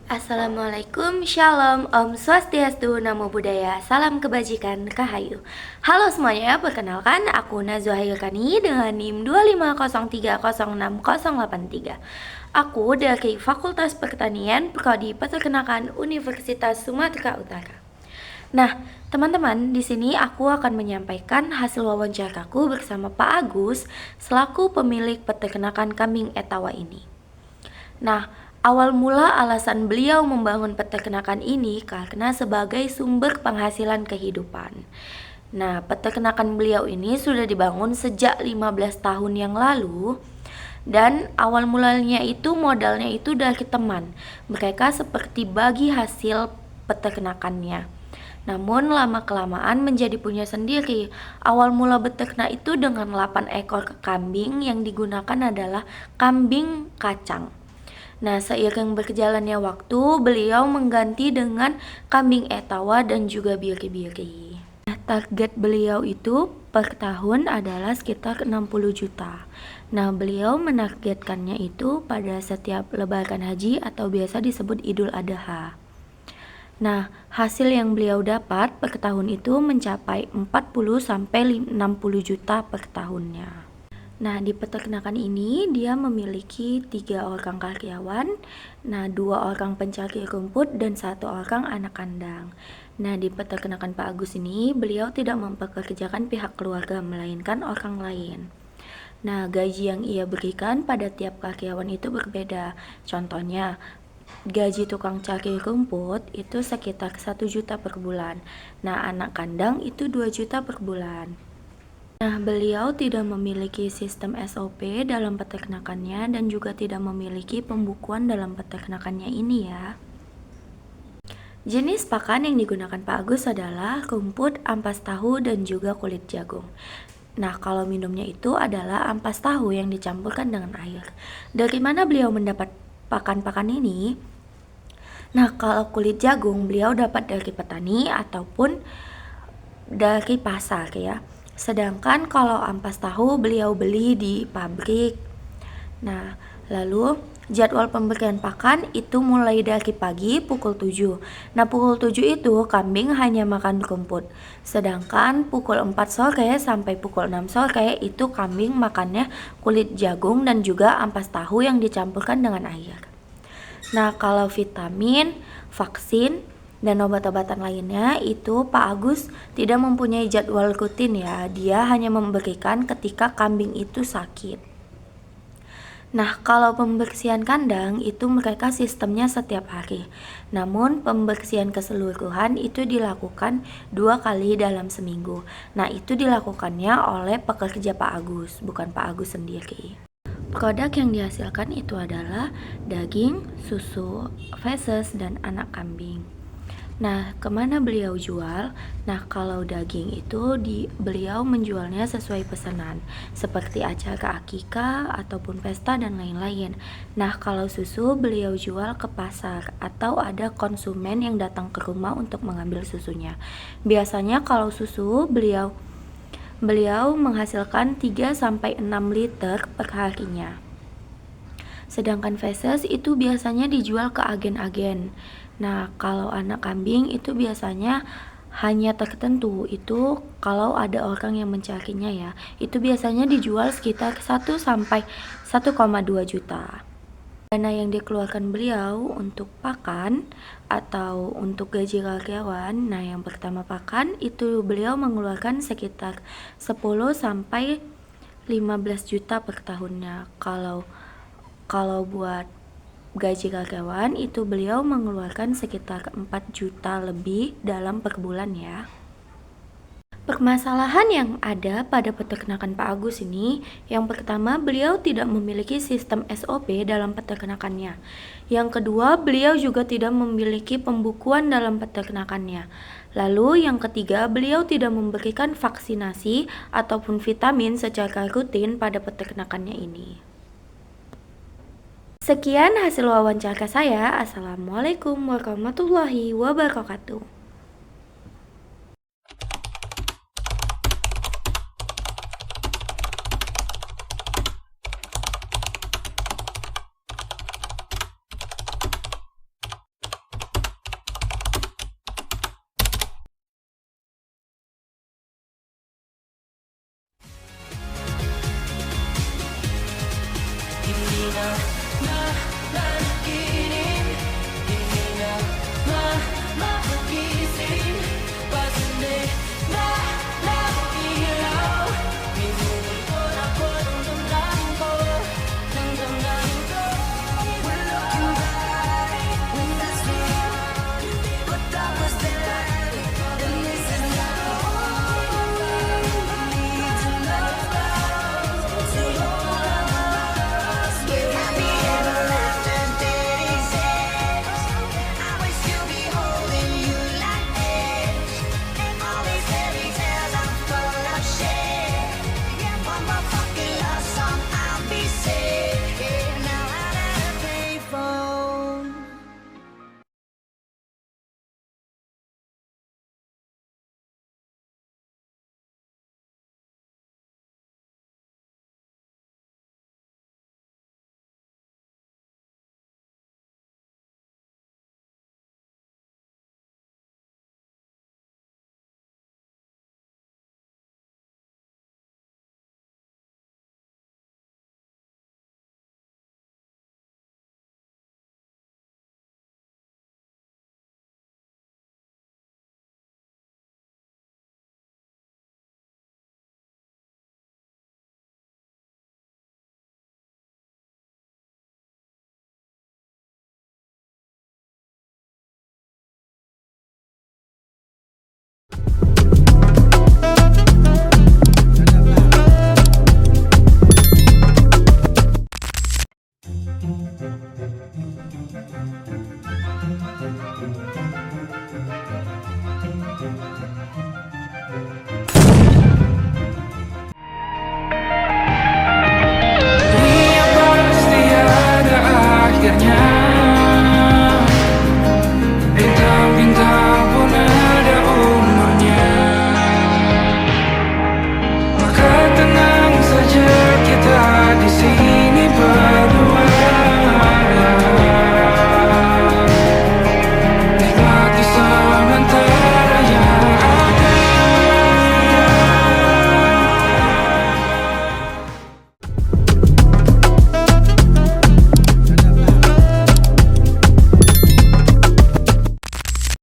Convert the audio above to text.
Assalamualaikum, Shalom, Om Swastiastu, Namo Buddhaya, Salam Kebajikan, Rahayu. Halo semuanya, perkenalkan aku Nazwa Hilkani dengan NIM 250306083. Aku dari Fakultas Pertanian, Prodi Peternakan Universitas Sumatera Utara. Nah, teman-teman, di sini aku akan menyampaikan hasil wawancaraku bersama Pak Agus selaku pemilik peternakan kambing Etawa ini. Nah, awal mula alasan beliau membangun peternakan ini karena sebagai sumber penghasilan kehidupan. Nah, peternakan beliau ini sudah dibangun sejak 15 tahun yang lalu dan awal mulanya itu modalnya itu dari teman. Mereka seperti bagi hasil peternakannya. Namun lama-kelamaan menjadi punya sendiri. Awal mula beternak itu dengan 8 ekor kambing yang digunakan adalah kambing kacang. Nah, seiring berjalannya waktu, beliau mengganti dengan kambing Etawa dan juga biri-biri. Nah, target beliau itu per tahun adalah sekitar 60 juta. Nah, beliau menargetkannya itu pada setiap lebaran haji atau biasa disebut Idul Adha. Nah, hasil yang beliau dapat per tahun itu mencapai 40-60 juta per tahunnya. Nah, di peternakan ini dia memiliki 3 orang karyawan, nah 2 orang pencari rumput dan 1 orang anak kandang. Nah, di peternakan Pak Agus ini beliau tidak mempekerjakan pihak keluarga melainkan orang lain. Nah, gaji yang ia berikan pada tiap karyawan itu berbeda. Contohnya, gaji tukang cari rumput itu sekitar 1 juta per bulan. Nah, anak kandang itu 2 juta per bulan. Nah, beliau tidak memiliki sistem SOP dalam peternakannya dan juga tidak memiliki pembukuan dalam peternakannya ini ya. Jenis pakan yang digunakan Pak Agus adalah rumput, ampas tahu, dan juga kulit jagung. Nah, kalau minumnya itu adalah ampas tahu yang dicampurkan dengan air. Dari mana beliau mendapat pakan-pakan ini? Nah, kalau kulit jagung beliau dapat dari petani ataupun dari pasar ya. Sedangkan kalau ampas tahu beliau beli di pabrik. Nah, lalu jadwal pemberian pakan itu mulai dari pagi pukul 7. Nah, pukul 7 itu kambing hanya makan rumput. Sedangkan pukul 4 sore sampai pukul 6 sore itu kambing makannya kulit jagung dan juga ampas tahu yang dicampurkan dengan air. Nah, kalau vitamin, vaksin, dan obat-obatan lainnya itu Pak Agus tidak mempunyai jadwal rutin ya. Dia hanya memberikan ketika kambing itu sakit. Nah, kalau pembersihan kandang itu mereka sistemnya setiap hari. Namun pembersihan keseluruhan itu dilakukan 2 kali dalam seminggu. Nah, itu dilakukannya oleh pekerja Pak Agus, bukan Pak Agus sendiri. Produk yang dihasilkan itu adalah daging, susu, feses, dan anak kambing. Nah, kemana beliau jual? Nah, kalau daging itu beliau menjualnya sesuai pesanan, seperti acara akikah ataupun pesta dan lain-lain. Nah, kalau susu beliau jual ke pasar atau ada konsumen yang datang ke rumah untuk mengambil susunya. Biasanya kalau susu beliau menghasilkan 3-6 liter per harinya. Sedangkan feses itu biasanya dijual ke agen-agen. Nah, kalau anak kambing itu biasanya hanya tertentu, itu kalau ada orang yang mencarinya ya. Itu biasanya dijual sekitar 1-1,2 juta. Dana yang dikeluarkan beliau untuk pakan atau untuk gaji karyawan, nah yang pertama pakan itu beliau mengeluarkan sekitar 10-15 juta per tahunnya. Kalau buat gaji karyawan itu beliau mengeluarkan sekitar 4 juta lebih dalam per bulan ya. Permasalahan yang ada pada peternakan Pak Agus ini, yang pertama beliau tidak memiliki sistem SOP dalam peternakannya. Yang kedua, beliau juga tidak memiliki pembukuan dalam peternakannya. Lalu yang ketiga, beliau tidak memberikan vaksinasi ataupun vitamin secara rutin pada peternakannya ini. Sekian hasil wawancara saya. Assalamualaikum warahmatullahi wabarakatuh.